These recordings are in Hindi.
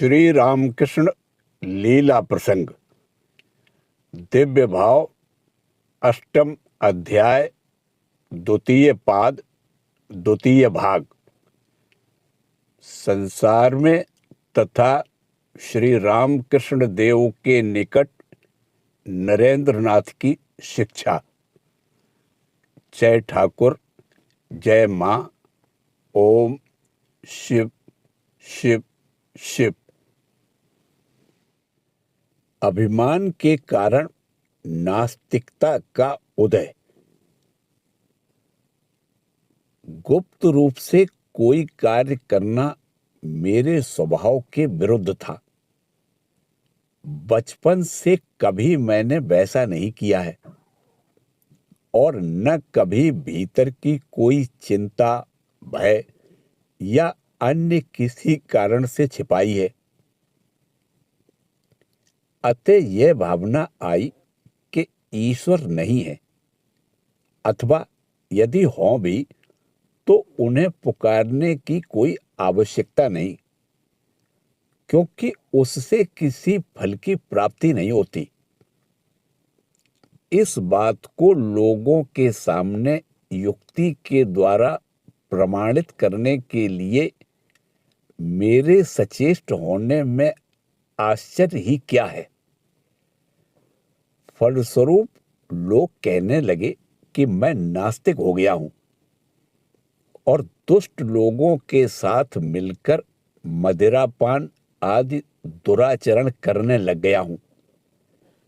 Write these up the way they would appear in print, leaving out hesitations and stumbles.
श्री रामकृष्ण लीला प्रसंग दिव्य भाव अष्टम अध्याय द्वितीय पाद द्वितीय भाग। संसार में तथा श्री रामकृष्ण देव के निकट नरेंद्रनाथ की शिक्षा। जय ठाकुर, जय माँ। ओम शिव शिव शिव। अभिमान के कारण नास्तिकता का उदय। गुप्त रूप से कोई कार्य करना मेरे स्वभाव के विरुद्ध था। बचपन से कभी मैंने वैसा नहीं किया है और न कभी भीतर की कोई चिंता, भय या अन्य किसी कारण से छिपाई है। अतः यह भावना आई कि ईश्वर नहीं है, अथवा यदि हों भी तो उन्हें पुकारने की कोई आवश्यकता नहीं, क्योंकि उससे किसी फल की प्राप्ति नहीं होती। इस बात को लोगों के सामने युक्ति के द्वारा प्रमाणित करने के लिए मेरे सचेष्ट होने में आश्चर्य ही क्या है। फलस्वरूप लोग कहने लगे कि मैं नास्तिक हो गया हूं और दुष्ट लोगों के साथ मिलकर मदिरापान आदि दुराचरण करने लग गया हूं।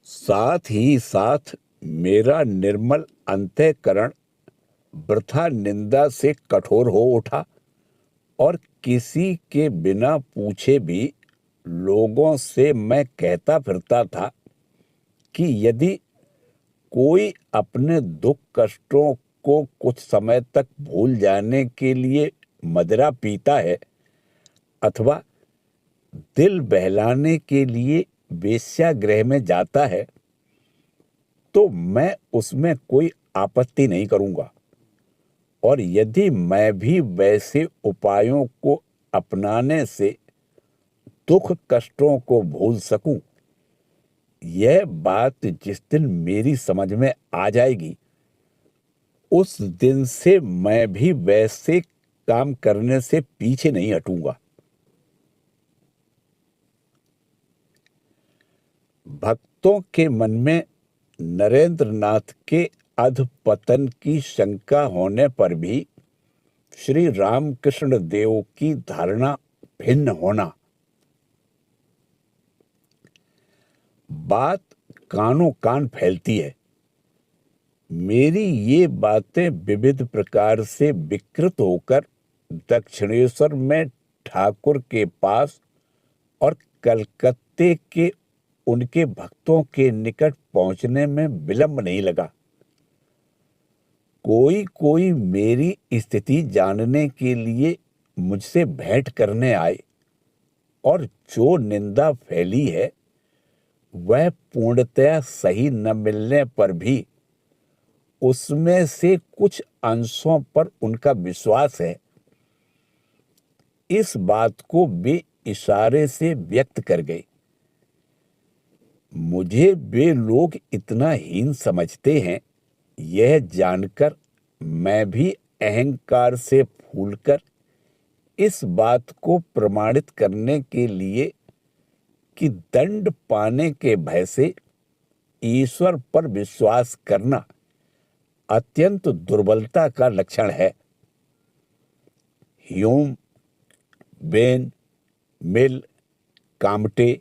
साथ ही साथ मेरा निर्मल अंतःकरण वृथा निंदा से कठोर हो उठा और किसी के बिना पूछे भी लोगों से मैं कहता फिरता था कि यदि कोई अपने दुख कष्टों को कुछ समय तक भूल जाने के लिए मदिरा पीता है अथवा दिल बहलाने के लिए वेश्यागृह में जाता है तो मैं उसमें कोई आपत्ति नहीं करूंगा। और यदि मैं भी वैसे उपायों को अपनाने से दुख कष्टों को भूल सकूं, यह बात जिस दिन मेरी समझ में आ जाएगी, उस दिन से मैं भी वैसे काम करने से पीछे नहीं हटूंगा। भक्तों के मन में नरेंद्रनाथ के अधपतन की शंका होने पर भी श्री रामकृष्ण देव की धारणा भिन्न होना। बात कानों कान फैलती है। मेरी ये बातें विविध प्रकार से विकृत होकर दक्षिणेश्वर में ठाकुर के पास और कलकत्ते के उनके भक्तों के निकट पहुंचने में विलंब नहीं लगा। कोई कोई मेरी स्थिति जानने के लिए मुझसे भेंट करने आए और जो निंदा फैली है वह पूर्णतया सही न मिलने पर भी उसमें से कुछ अंशों पर उनका विश्वास है। इस बात को वे इशारे से व्यक्त कर गए। मुझे वे लोग इतना हीन समझते हैं, यह जानकर मैं भी अहंकार से फूलकर इस बात को प्रमाणित करने के लिए कि दंड पाने के भय से ईश्वर पर विश्वास करना अत्यंत दुर्बलता का लक्षण है। ह्यूम, बेन, मिल, काम्टे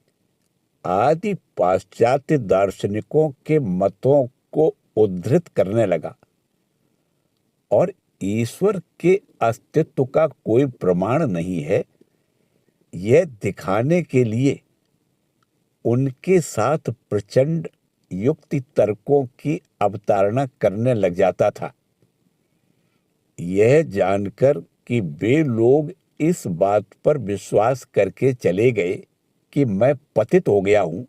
आदि पाश्चात्य दार्शनिकों के मतों को उद्धृत करने लगा और ईश्वर के अस्तित्व का कोई प्रमाण नहीं है, यह दिखाने के लिए उनके साथ प्रचंड युक्ति तर्कों की अवतारणा करने लग जाता था। यह जानकर कि वे लोग इस बात पर विश्वास करके चले गए कि मैं पतित हो गया हूं,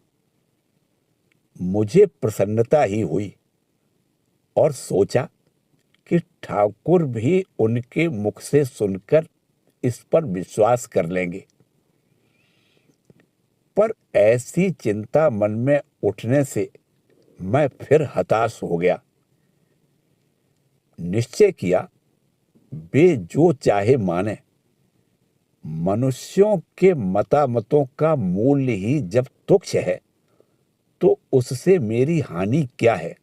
मुझे प्रसन्नता ही हुई और सोचा कि ठाकुर भी उनके मुख से सुनकर इस पर विश्वास कर लेंगे। पर ऐसी चिंता मन में उठने से मैं फिर हताश हो गया। निश्चय किया, वे जो चाहे माने, मनुष्यों के मतामतों का मूल्य ही जब तुच्छ है तो उससे मेरी हानि क्या है।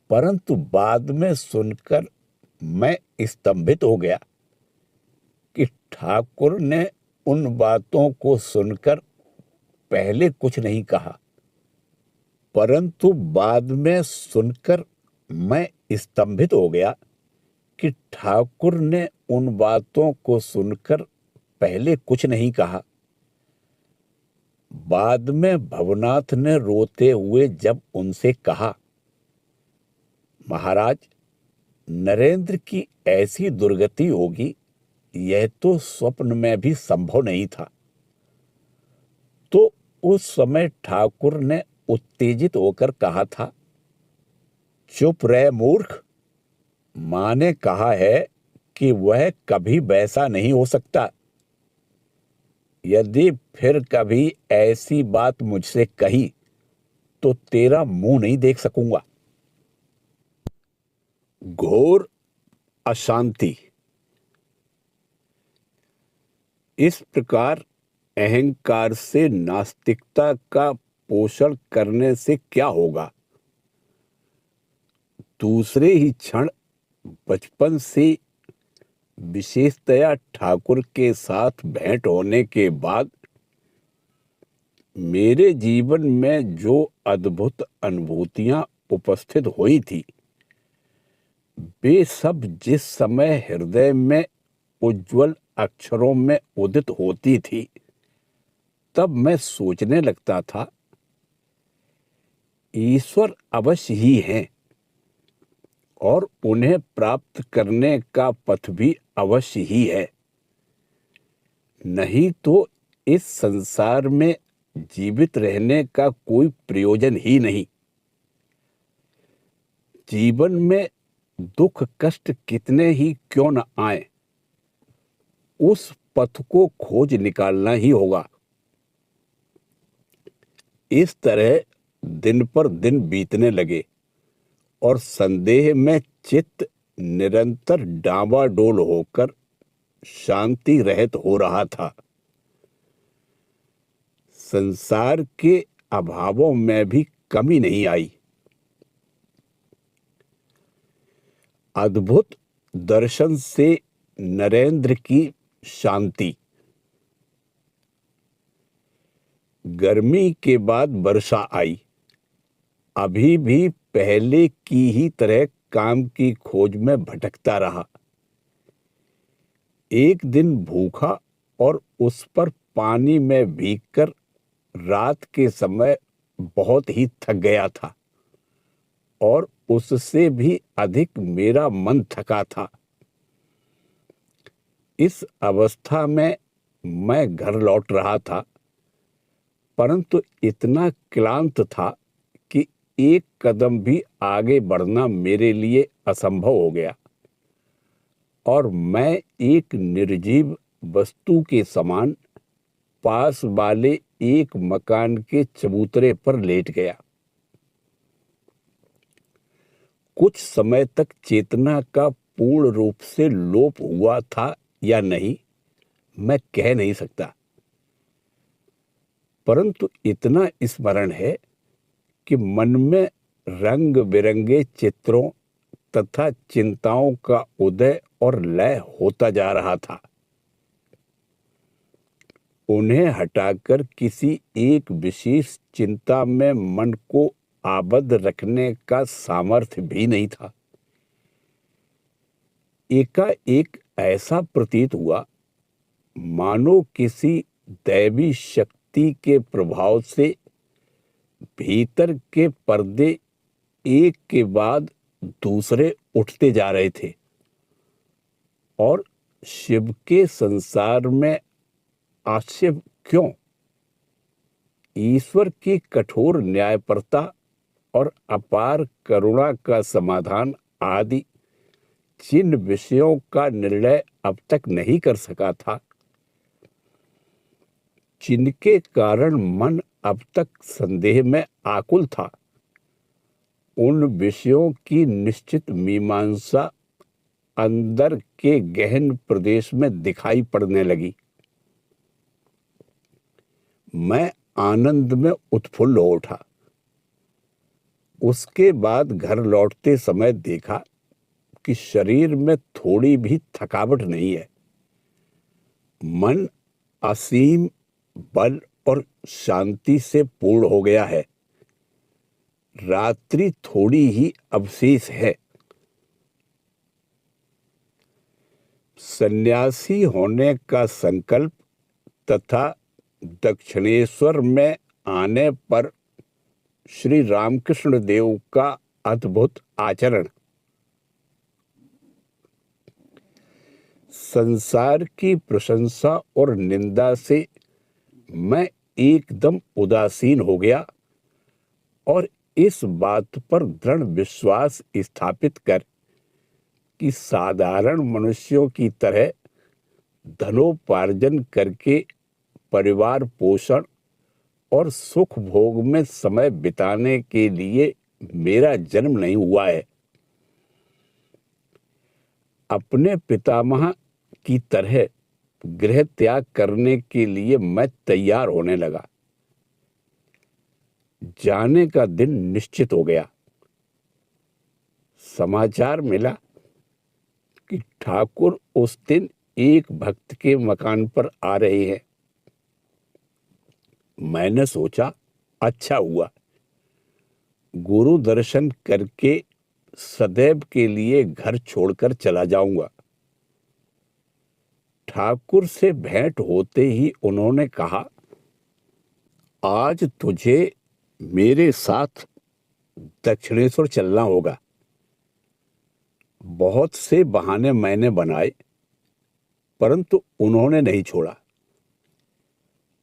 परंतु बाद में सुनकर मैं स्तंभित हो गया कि ठाकुर ने उन बातों को सुनकर पहले कुछ नहीं कहा, परंतु बाद में सुनकर मैं स्तंभित हो गया कि ठाकुर ने उन बातों को सुनकर पहले कुछ नहीं कहा। बाद में भवनाथ ने रोते हुए जब उनसे कहा, महाराज, नरेंद्र की ऐसी दुर्गति होगी यह तो स्वप्न में भी संभव नहीं था, तो उस समय ठाकुर ने उत्तेजित होकर कहा था, चुप रह मूर्ख, मां ने कहा है कि वह कभी वैसा नहीं हो सकता। यदि फिर कभी ऐसी बात मुझसे कही तो तेरा मुंह नहीं देख सकूंगा। घोर अशांति। इस प्रकार अहंकार से नास्तिकता का पोषण करने से क्या होगा। दूसरे ही क्षण बचपन से विशेषतया ठाकुर के साथ भेंट होने के बाद मेरे जीवन में जो अद्भुत अनुभूतियां उपस्थित हुई थी, वे सब जिस समय हृदय में उज्जवल अक्षरों में उदित होती थी, तब मैं सोचने लगता था, ईश्वर अवश्य ही हैं और उन्हें प्राप्त करने का पथ भी अवश्य ही है, नहीं तो इस संसार में जीवित रहने का कोई प्रयोजन ही नहीं। जीवन में दुख कष्ट कितने ही क्यों न आए, उस पथ को खोज निकालना ही होगा। इस तरह दिन पर दिन बीतने लगे और संदेह में चित्त निरंतर डावाडोल होकर शांति रहित हो रहा था। संसार के अभावों में भी कमी नहीं आई। अद्भुत दर्शन से नरेंद्र की शांति। गर्मी के बाद वर्षा आई। अभी भी पहले की ही तरह काम की खोज में भटकता रहा। एक दिन भूखा और उस पर पानी में भीगकर रात के समय बहुत ही थक गया था और उससे भी अधिक मेरा मन थका था। इस अवस्था में मैं घर लौट रहा था, परंतु इतना क्लांत था कि एक कदम भी आगे बढ़ना मेरे लिए असंभव हो गया और मैं एक निर्जीव वस्तु के समान पास वाले एक मकान के चबूतरे पर लेट गया। कुछ समय तक चेतना का पूर्ण रूप से लोप हुआ था या नहीं, मैं कह नहीं सकता, परंतु इतना स्मरण है कि मन में रंग बिरंगे चित्रों तथा चिंताओं का उदय और लय होता जा रहा था। उन्हें हटाकर किसी एक विशेष चिंता में मन को आबद्ध रखने का सामर्थ्य भी नहीं था। एकाएक ऐसा प्रतीत हुआ मानो किसी दैवी शक्ति के प्रभाव से भीतर के पर्दे एक के बाद दूसरे उठते जा रहे थे और शिव के संसार में आक्षेप क्यों, ईश्वर की कठोर न्यायपरता और अपार करुणा का समाधान आदि जिन विषयों का निर्णय अब तक नहीं कर सका था, जिनके कारण मन अब तक संदेह में आकुल था, उन विषयों की निश्चित मीमांसा अंदर के गहन प्रदेश में दिखाई पड़ने लगी। मैं आनंद में उत्फुल्ल हो उठा। उसके बाद घर लौटते समय देखा कि शरीर में थोड़ी भी थकावट नहीं है। मन असीम बल और शांति से पूर्ण हो गया है। रात्रि थोड़ी ही अवशेष है। सन्यासी होने का संकल्प तथा दक्षिणेश्वर में आने पर श्री रामकृष्ण देव का अद्भुत आचरण। संसार की प्रशंसा और निंदा से मैं एकदम उदासीन हो गया और इस बात पर दृढ़ विश्वास स्थापित कर कि साधारण मनुष्यों की तरह धनोपार्जन करके परिवार पोषण और सुख भोग में समय बिताने के लिए मेरा जन्म नहीं हुआ है। अपने पितामह की तरह गृह त्याग करने के लिए मैं तैयार होने लगा। जाने का दिन निश्चित हो गया। समाचार मिला कि ठाकुर उस दिन एक भक्त के मकान पर आ रहे हैं। मैंने सोचा, अच्छा हुआ, गुरु दर्शन करके सदैव के लिए घर छोड़कर चला जाऊंगा। ठाकुर से भेंट होते ही उन्होंने कहा, आज तुझे मेरे साथ दक्षिणेश्वर चलना होगा। बहुत से बहाने मैंने बनाए, परंतु उन्होंने नहीं छोड़ा।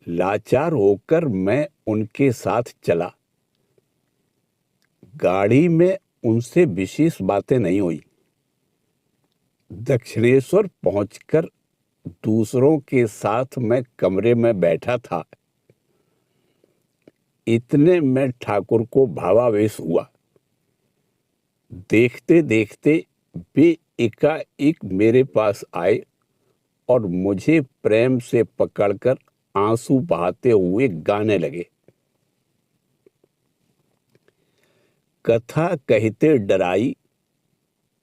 लाचार होकर मैं उनके साथ चला। गाड़ी में उनसे विशेष बातें नहीं हुई। दक्षिणेश्वर पहुंचकर दूसरों के साथ मैं कमरे में बैठा था। इतने में ठाकुर को भावावेश हुआ। देखते देखते वे एकाएक मेरे पास आए और मुझे प्रेम से पकड़कर आंसू बहाते हुए गाने लगे। कथा कहते डराई,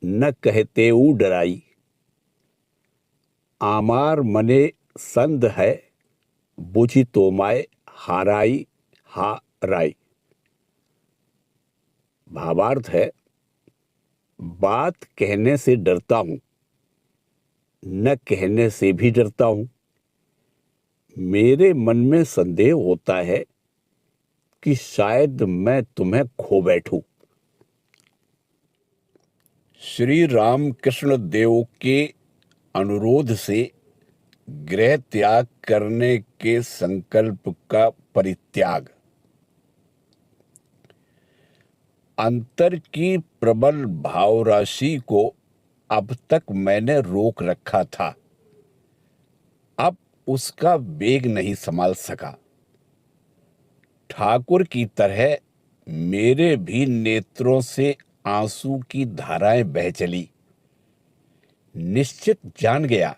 न कहते ऊ डराई, आमार मने संद है, बुझी तोमाय हाराई हाराई। भावार्थ है, बात कहने से डरता हूं, न कहने से भी डरता हूं। मेरे मन में संदेह होता है कि शायद मैं तुम्हें खो बैठूं। श्री रामकृष्ण देव के अनुरोध से गृह त्याग करने के संकल्प का परित्याग। अंतर की प्रबल भावराशि को अब तक मैंने रोक रखा था। अब उसका वेग नहीं संभाल सका। ठाकुर की तरह मेरे भी नेत्रों से आंसू की धाराएं बह चली। निश्चित जान गया,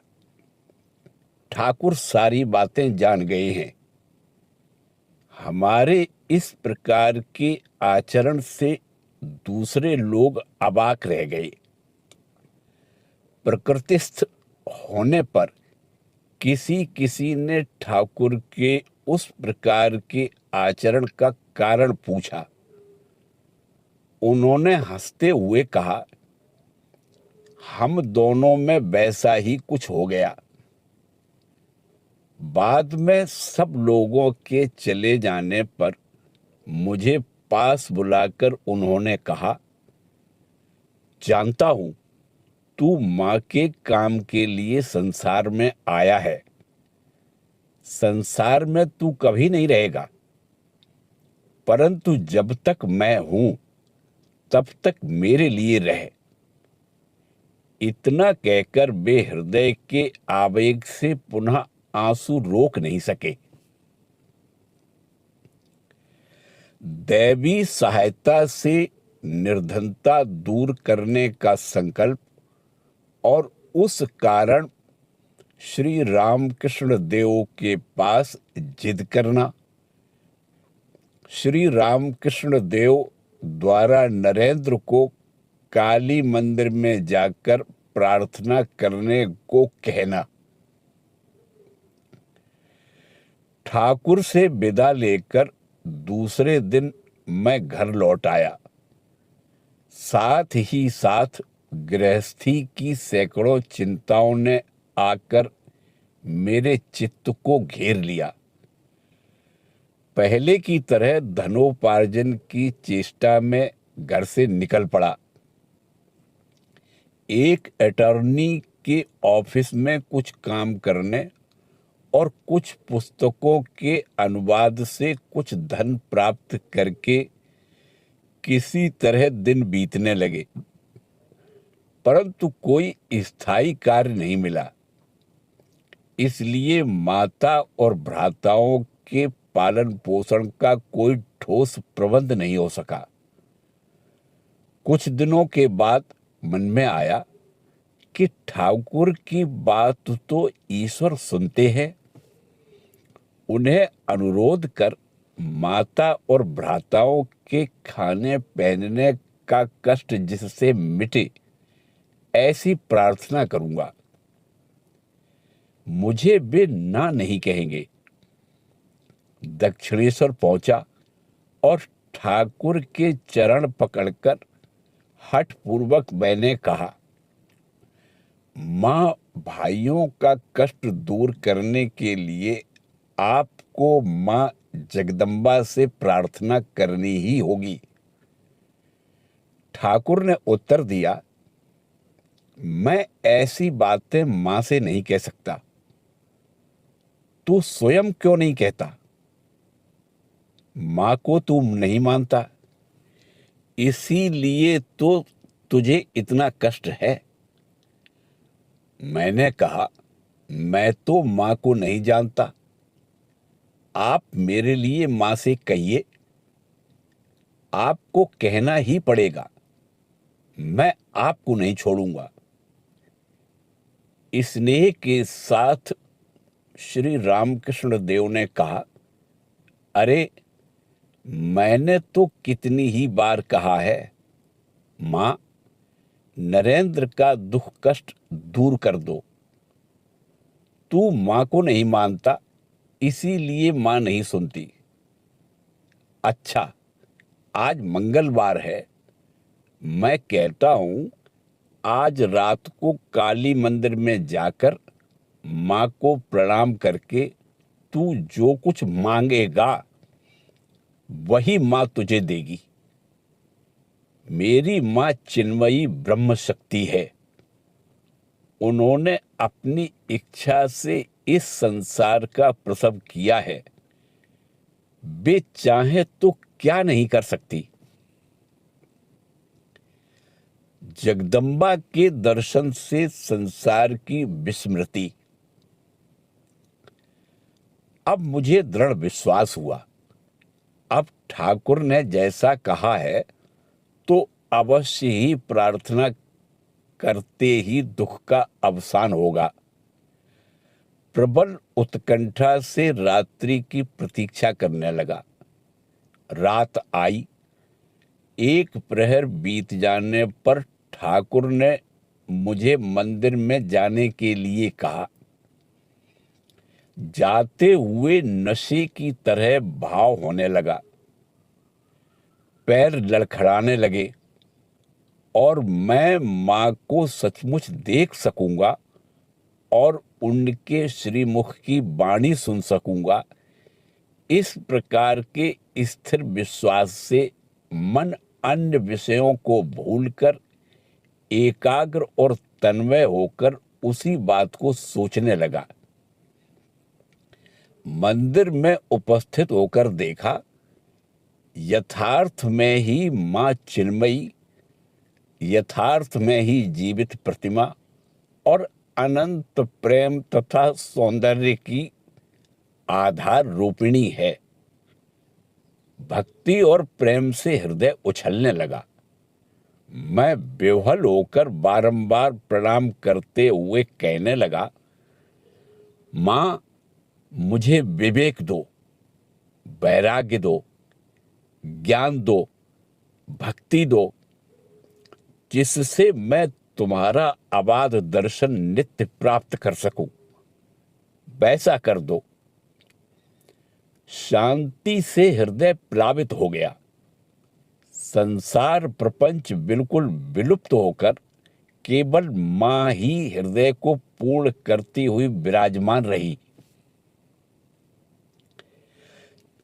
ठाकुर सारी बातें जान गए हैं। हमारे इस प्रकार के आचरण से दूसरे लोग अबाक रह गए। प्रकृतिस्थ होने पर किसी किसी ने ठाकुर के उस प्रकार के आचरण का कारण पूछा। उन्होंने हंसते हुए कहा, हम दोनों में वैसा ही कुछ हो गया। बाद में सब लोगों के चले जाने पर मुझे पास बुलाकर उन्होंने कहा, जानता हूं तू मां के काम के लिए संसार में आया है। संसार में तू कभी नहीं रहेगा, परंतु जब तक मैं हूं तब तक मेरे लिए रह। इतना कहकर वे हृदय के आवेग से पुनः आंसू रोक नहीं सके। दैवी सहायता से निर्धनता दूर करने का संकल्प और उस कारण श्री रामकृष्ण देव के पास जिद करना, श्री रामकृष्ण देव द्वारा नरेंद्र को काली मंदिर में जाकर प्रार्थना करने को कहना। ठाकुर से विदा लेकर दूसरे दिन मैं घर लौट आया। साथ ही साथ गृहस्थी की सैकड़ों चिंताओं ने आकर मेरे चित्त को घेर लिया। पहले की तरह धनोपार्जन की चेष्टा में घर से निकल पड़ा। एक अटॉर्नी के ऑफिस में कुछ काम करने और कुछ पुस्तकों के अनुवाद से कुछ धन प्राप्त करके किसी तरह दिन बीतने लगे, परंतु कोई स्थायी कार्य नहीं मिला। इसलिए माता और भ्राताओं के पालन पोषण का कोई ठोस प्रबंध नहीं हो सका। कुछ दिनों के बाद मन में आया कि ठाकुर की बात तो ईश्वर सुनते हैं। उन्हें अनुरोध कर माता और भ्राताओं के खाने पहनने का कष्ट जिससे मिटे, ऐसी प्रार्थना करूंगा। मुझे वे ना नहीं कहेंगे। दक्षिणेश्वर पहुंचा और ठाकुर के चरण पकड़कर हठ पूर्वक मैंने कहा, मां, भाइयों का कष्ट दूर करने के लिए आपको मां जगदम्बा से प्रार्थना करनी ही होगी। ठाकुर ने उत्तर दिया, मैं ऐसी बातें मां से नहीं कह सकता। तू स्वयं क्यों नहीं कहता? मां को तू नहीं मानता, इसीलिए तो तुझे इतना कष्ट है। मैंने कहा, मैं तो मां को नहीं जानता। आप मेरे लिए मां से कहिए। आपको कहना ही पड़ेगा, मैं आपको नहीं छोड़ूंगा। स्नेह के साथ श्री रामकृष्ण देव ने कहा, अरे मैंने तो कितनी ही बार कहा है, मां, नरेंद्र का दुख कष्ट दूर कर दो। तू मां को नहीं मानता, इसीलिए मां नहीं सुनती। अच्छा, आज मंगलवार है, मैं कहता हूं आज रात को काली मंदिर में जाकर मां को प्रणाम करके तू जो कुछ मांगेगा वही मां तुझे देगी। मेरी मां चिन्मयी ब्रह्म शक्ति है। उन्होंने अपनी इच्छा से इस संसार का प्रसव किया है। वे चाहे तो क्या नहीं कर सकती। जगदम्बा के दर्शन से संसार की विस्मृति। अब मुझे दृढ़ विश्वास हुआ, अब ठाकुर ने जैसा कहा है तो अवश्य ही प्रार्थना करते ही दुख का अवसान होगा। प्रबल उत्कंठा से रात्रि की प्रतीक्षा करने लगा। रात आई। एक प्रहर बीत जाने पर ठाकुर ने मुझे मंदिर में जाने के लिए कहा। जाते हुए नशे की तरह भाव होने लगा। पैर लड़खड़ाने लगे और मैं मां को सचमुच देख सकूंगा और उनके श्रीमुख की वाणी सुन सकूंगा, इस प्रकार के स्थिर विश्वास से मन अन्य विषयों को भूलकर एकाग्र और तन्मय होकर उसी बात को सोचने लगा। मंदिर में उपस्थित होकर देखा, यथार्थ में ही मां चिन्मयी, यथार्थ में ही जीवित प्रतिमा और अनंत प्रेम तथा सौंदर्य की आधार रूपिणी है। भक्ति और प्रेम से हृदय उछलने लगा। मैं बेवहल होकर बारंबार प्रणाम करते हुए कहने लगा, माँ, मुझे विवेक दो, वैराग्य दो, ज्ञान दो, भक्ति दो, जिससे मैं तुम्हारा अबाध दर्शन नित्य प्राप्त कर सकूं। वैसा कर दो। शांति से हृदय प्लावित हो गया। संसार प्रपंच बिल्कुल विलुप्त होकर केवल मां ही हृदय को पूर्ण करती हुई विराजमान रही।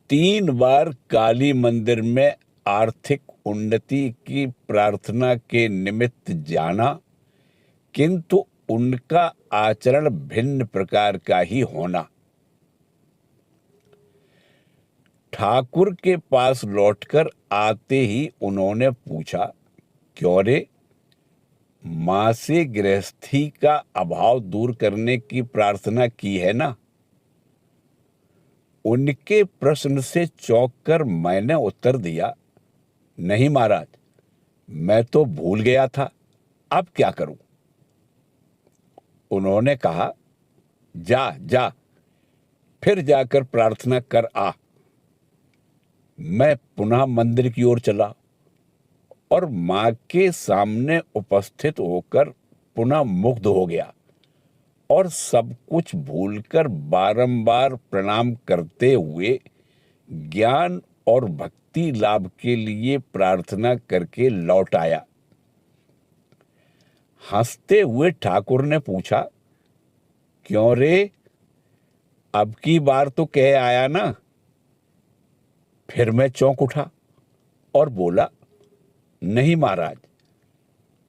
3 बार काली मंदिर में आर्थिक उन्नति की प्रार्थना के निमित्त जाना, किंतु उनका आचरण भिन्न प्रकार का ही होना। ठाकुर के पास लौटकर आते ही उन्होंने पूछा, क्यों रे, मां से गृहस्थी का अभाव दूर करने की प्रार्थना की है ना? उनके प्रश्न से चौंक कर मैंने उत्तर दिया, नहीं महाराज, मैं तो भूल गया था, अब क्या करूं? उन्होंने कहा, जा जा, फिर जाकर प्रार्थना कर आ। मैं पुनः मंदिर की ओर चला और मां के सामने उपस्थित होकर पुनः मुग्ध हो गया और सब कुछ भूलकर बारंबार प्रणाम करते हुए ज्ञान और भक्ति लाभ के लिए प्रार्थना करके लौट आया। हंसते हुए ठाकुर ने पूछा, क्यों रे, अब की बार तो कह आया ना? फिर मैं चौंक उठा और बोला, नहीं महाराज,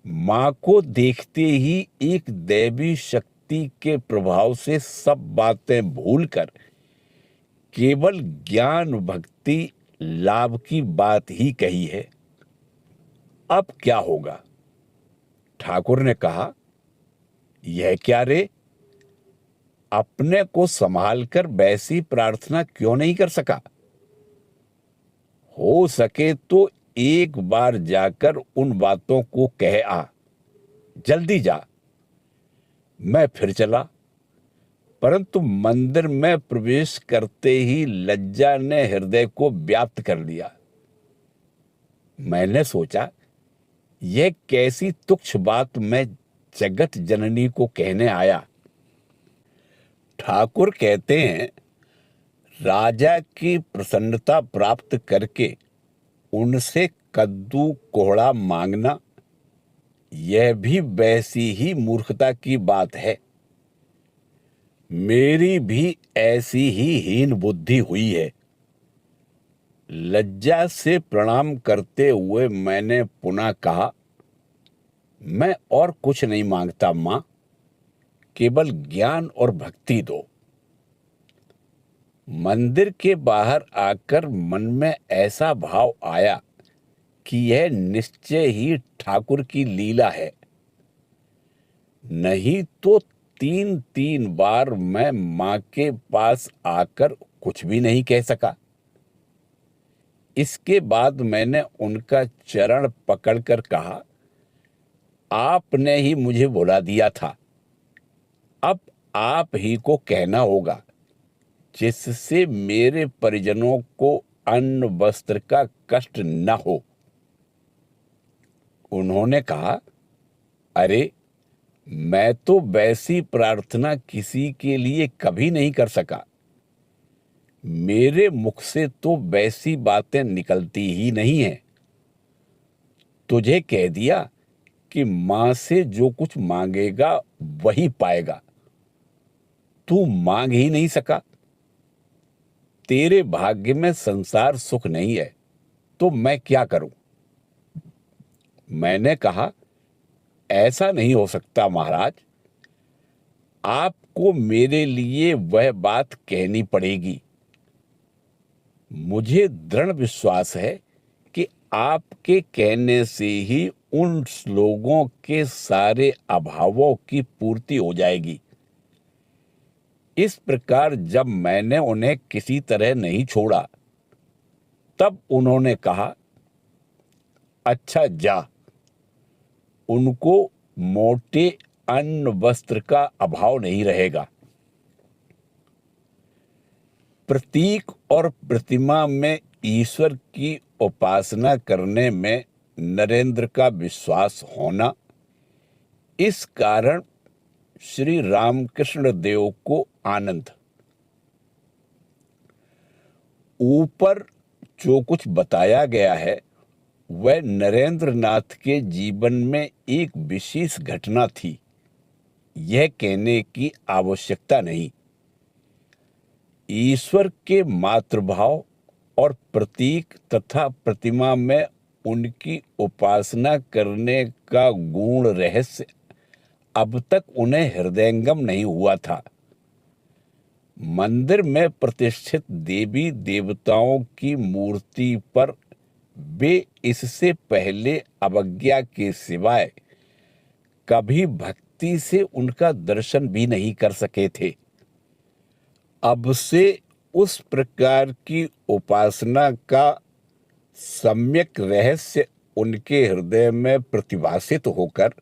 मां को देखते ही एक दैवी शक्ति के प्रभाव से सब बातें भूलकर केवल ज्ञान भक्ति लाभ की बात ही कही है। अब क्या होगा? ठाकुर ने कहा, यह क्या रे, अपने को संभालकर वैसी प्रार्थना क्यों नहीं कर सका? हो सके तो एक बार जाकर उन बातों को कह आ। जल्दी जा। मैं फिर चला, परंतु मंदिर में प्रवेश करते ही लज्जा ने हृदय को व्याप्त कर लिया। मैंने सोचा, यह कैसी तुच्छ बात मैं जगत जननी को कहने आया। ठाकुर कहते हैं, राजा की प्रसन्नता प्राप्त करके उनसे कद्दू कोहड़ा मांगना, यह भी वैसी ही मूर्खता की बात है। मेरी भी ऐसी ही हीन बुद्धि हुई है। लज्जा से प्रणाम करते हुए मैंने पुनः कहा, मैं और कुछ नहीं मांगता मां, केवल ज्ञान और भक्ति दो। मंदिर के बाहर आकर मन में ऐसा भाव आया कि यह निश्चय ही ठाकुर की लीला है। नहीं तो 3 बार मैं मां के पास आकर कुछ भी नहीं कह सका। इसके बाद मैंने उनका चरण पकड़कर कहा, आपने ही मुझे बुला दिया था, अब आप ही को कहना होगा, जिससे मेरे परिजनों को अन्न वस्त्र का कष्ट न हो। उन्होंने कहा, अरे, मैं तो वैसी प्रार्थना किसी के लिए कभी नहीं कर सका। मेरे मुख से तो वैसी बातें निकलती ही नहीं हैं। तुझे कह दिया कि मां से जो कुछ मांगेगा वही पाएगा। तू मांग ही नहीं सका। तेरे भाग्य में संसार सुख नहीं है, तो मैं क्या करूं? मैंने कहा, ऐसा नहीं हो सकता महाराज, आपको मेरे लिए वह बात कहनी पड़ेगी। मुझे दृढ़ विश्वास है कि आपके कहने से ही उन लोगों के सारे अभावों की पूर्ति हो जाएगी। इस प्रकार जब मैंने उन्हें किसी तरह नहीं छोड़ा, तब उन्होंने कहा, अच्छा जा, उनको मोटे अन्न वस्त्र का अभाव नहीं रहेगा। प्रतीक और प्रतिमा में ईश्वर की उपासना करने में नरेंद्र का विश्वास होना, इस कारण श्री रामकृष्ण देव को आनंद। ऊपर जो कुछ बताया गया है वह नरेंद्र नाथ के जीवन में एक विशेष घटना थी, यह कहने की आवश्यकता नहीं। ईश्वर के मातृभाव और प्रतीक तथा प्रतिमा में उनकी उपासना करने का गूढ़ रहस्य अब तक उन्हें हृदयंगम नहीं हुआ था। मंदिर में प्रतिष्ठित देवी देवताओं की मूर्ति पर वे इससे पहले अवज्ञा के सिवाय कभी भक्ति से उनका दर्शन भी नहीं कर सके थे। अब से उस प्रकार की उपासना का सम्यक रहस्य उनके हृदय में प्रतिभासित होकर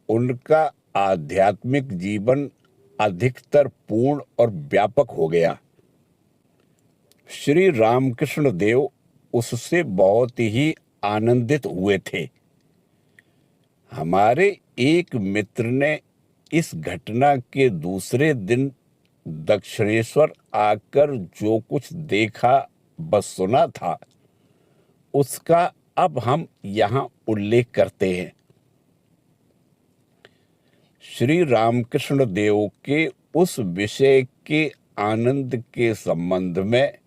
उनका आध्यात्मिक जीवन अधिकतर पूर्ण और व्यापक हो गया। श्री रामकृष्ण देव उससे बहुत ही आनंदित हुए थे। हमारे एक मित्र ने इस घटना के दूसरे दिन दक्षिणेश्वर आकर जो कुछ देखा व सुना था, उसका अब हम यहाँ उल्लेख करते हैं। श्री रामकृष्ण देव के उस विषय के आनंद के संबंध में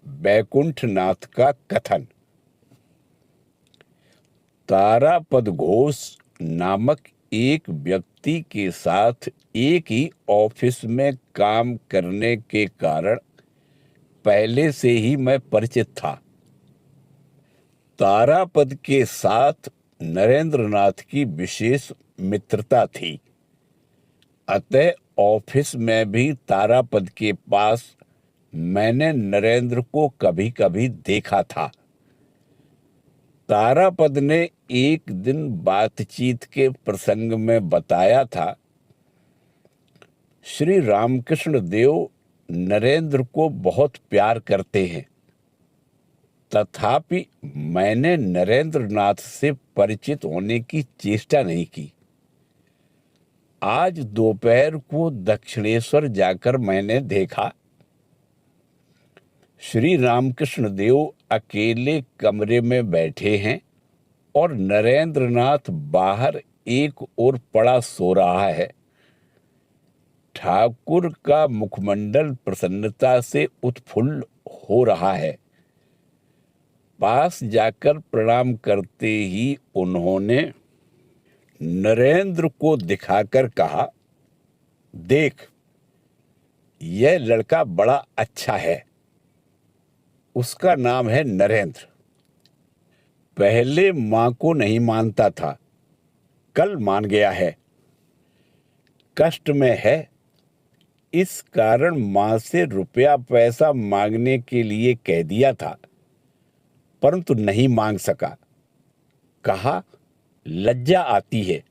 वैकुंठनाथ का कथन। तारापद घोष नामक एक व्यक्ति के साथ एक ही ऑफिस में काम करने के कारण पहले से ही मैं परिचित था। तारापद के साथ नरेंद्रनाथ की विशेष मित्रता थी, अतः ऑफिस में भी तारापद के पास मैंने नरेंद्र को कभी कभी देखा था। तारापद ने एक दिन बातचीत के प्रसंग में बताया था, श्री रामकृष्ण देव नरेंद्र को बहुत प्यार करते हैं, तथापि मैंने नरेंद्रनाथ से परिचित होने की चेष्टा नहीं की। आज दोपहर को दक्षिणेश्वर जाकर मैंने देखा, श्री रामकृष्ण देव अकेले कमरे में बैठे हैं और नरेंद्रनाथ बाहर एक ओर पड़ा सो रहा है। ठाकुर का मुखमंडल प्रसन्नता से उत्फुल्ल हो रहा है। पास जाकर प्रणाम करते ही उन्होंने नरेंद्र को दिखाकर कहा, देख, यह लड़का बड़ा अच्छा है। उसका नाम है नरेंद्र। पहले मां को नहीं मानता था, कल मान गया है। कष्ट में है, इस कारण मां से रुपया पैसा मांगने के लिए कह दिया था, परंतु नहीं मांग सका। कहा, लज्जा आती है।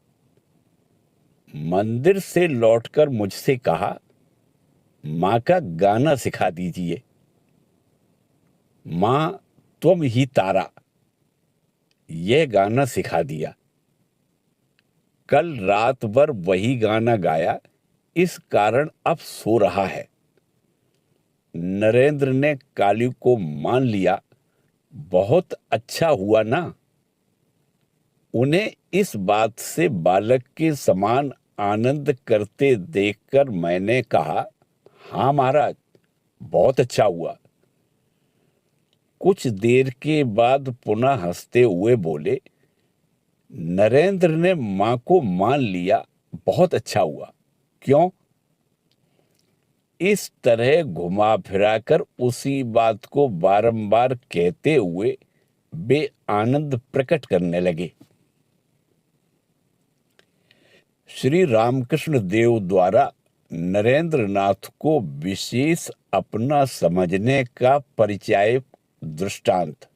मंदिर से लौटकर मुझसे कहा, मां का गाना सिखा दीजिए। मां तुम ही तारा, यह गाना सिखा दिया। कल रात भर वही गाना गाया, इस कारण अब सो रहा है। नरेंद्र ने काली को मान लिया। बहुत अच्छा हुआ ना। उन्हें इस बात से बालक के समान आनंद करते देखकर मैंने कहा, हाँ महाराज, बहुत अच्छा हुआ। कुछ देर के बाद पुनः हंसते हुए बोले, नरेंद्र ने मां को मान लिया, बहुत अच्छा हुआ। क्यों? इस तरह घुमा फिराकर उसी बात को बारंबार कहते हुए वे आनंद प्रकट करने लगे। श्री रामकृष्ण देव द्वारा नरेंद्र नाथ को विशेष अपना समझने का परिचय दृष्टांत।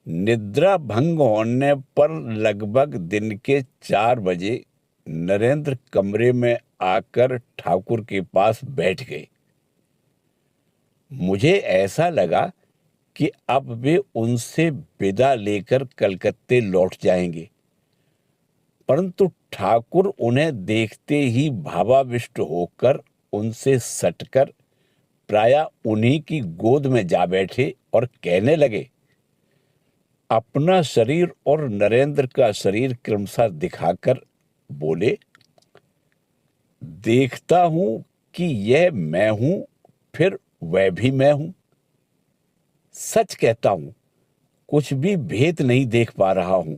निद्रा भंग होने पर लगभग दिन के 4 बजे नरेंद्र कमरे में आकर ठाकुर के पास बैठ गए। मुझे ऐसा लगा कि अब वे उनसे विदा लेकर कलकत्ते लौट जाएंगे, परंतु ठाकुर उन्हें देखते ही भावाविष्ट होकर उनसे सटकर प्रायः उन्हीं की गोद में जा बैठे और कहने लगे। अपना शरीर और नरेंद्र का शरीर क्रमशः दिखाकर बोले, देखता हूं कि यह मैं हूं, फिर वह भी मैं हूं। सच कहता हूं, कुछ भी भेद नहीं देख पा रहा हूं।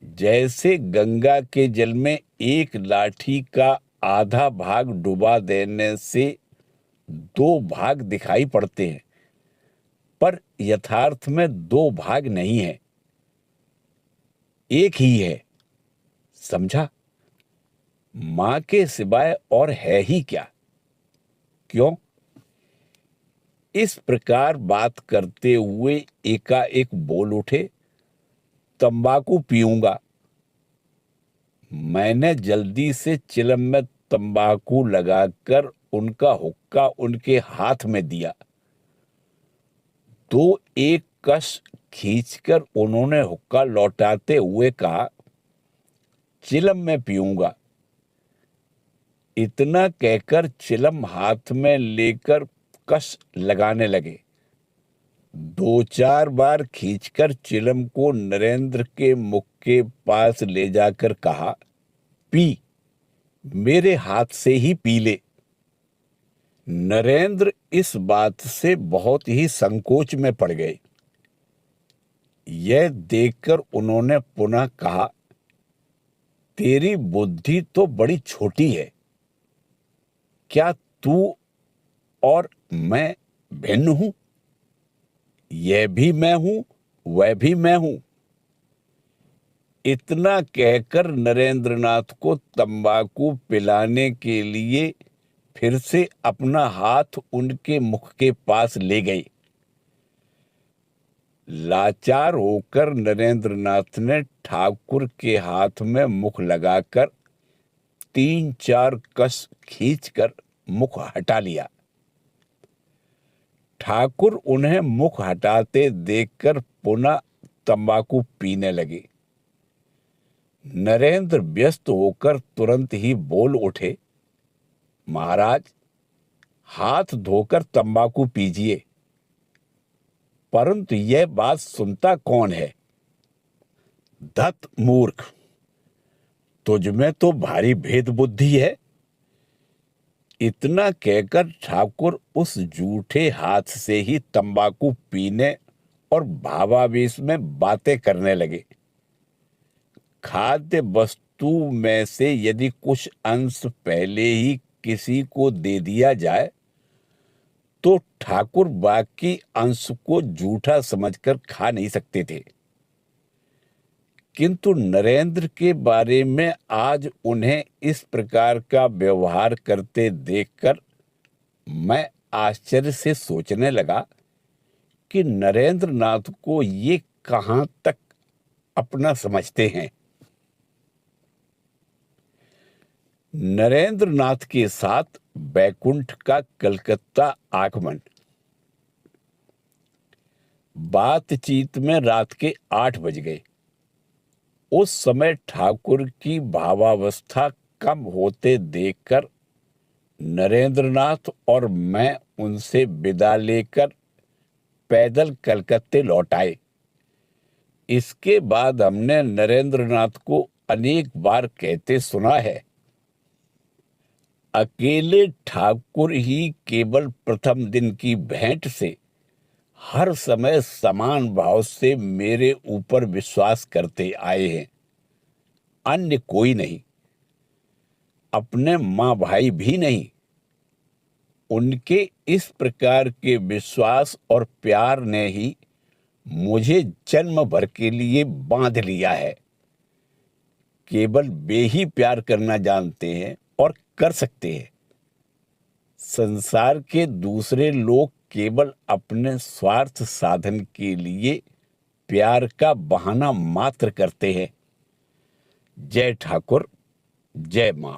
जैसे गंगा के जल में एक लाठी का आधा भाग डुबा देने से 2 भाग दिखाई पड़ते हैं, पर यथार्थ में 2 भाग नहीं है, एक ही है। समझा? मां के सिवाय और है ही क्या? क्यों? इस प्रकार बात करते हुए एकाएक बोल उठे, तंबाकू पीऊंगा। मैंने जल्दी से चिलम में तंबाकू लगाकर उनका हुक्का उनके हाथ में दिया। तो एक कश खींचकर उन्होंने हुक्का लौटाते हुए कहा, चिलम में पीऊंगा। इतना कहकर चिलम हाथ में लेकर कश लगाने लगे। 2-4 बार खींचकर चिलम को नरेंद्र के मुख के पास ले जाकर कहा, पी, मेरे हाथ से ही पी ले। नरेंद्र इस बात से बहुत ही संकोच में पड़ गए। यह देखकर उन्होंने पुनः कहा, तेरी बुद्धि तो बड़ी छोटी है। क्या तू और मैं भिन्न हूं? यह भी मैं हूं, वह भी मैं हूं। इतना कहकर नरेंद्रनाथ को तंबाकू पिलाने के लिए फिर से अपना हाथ उनके मुख के पास ले गए। लाचार होकर नरेंद्रनाथ ने ठाकुर के हाथ में मुख लगाकर 3-4 कस खींचकर मुख हटा लिया। ठाकुर उन्हें मुख हटाते देखकर पुनः तंबाकू पीने लगे। नरेंद्र व्यस्त होकर तुरंत ही बोल उठे, महाराज, हाथ धोकर तंबाकू पीजिए। परंतु यह बात सुनता कौन है? धत मूर्ख, तुझमें तो भारी भेद बुद्धि है। इतना कहकर ठाकुर उस जूठे हाथ से ही तंबाकू पीने और भावावेश में बातें करने लगे। खाद्य वस्तु में से यदि कुछ अंश पहले ही किसी को दे दिया जाए तो ठाकुर बाकी अंश को जूठा समझकर खा नहीं सकते थे, किंतु नरेंद्र के बारे में आज उन्हें इस प्रकार का व्यवहार करते देखकर मैं आश्चर्य से सोचने लगा कि नरेंद्रनाथ को ये कहां तक अपना समझते हैं। नरेंद्रनाथ के साथ बैकुंठ का कलकत्ता आगमन। बातचीत में रात के 8 बज गए। उस समय ठाकुर की भावावस्था कम होते देखकर नरेंद्रनाथ और मैं उनसे विदा लेकर पैदल कलकत्ते लौट आए। इसके बाद हमने नरेंद्रनाथ को अनेक बार कहते सुना है, अकेले ठाकुर ही केवल प्रथम दिन की भेंट से हर समय समान भाव से मेरे ऊपर विश्वास करते आए हैं, अन्य कोई नहीं, अपने माँ भाई भी नहीं। उनके इस प्रकार के विश्वास और प्यार ने ही मुझे जन्म भर के लिए बांध लिया है। केवल वे ही प्यार करना जानते हैं और कर सकते हैं। संसार के दूसरे लोग केवल अपने स्वार्थ साधन के लिए प्यार का बहाना मात्र करते हैं। जय ठाकुर, जय मां।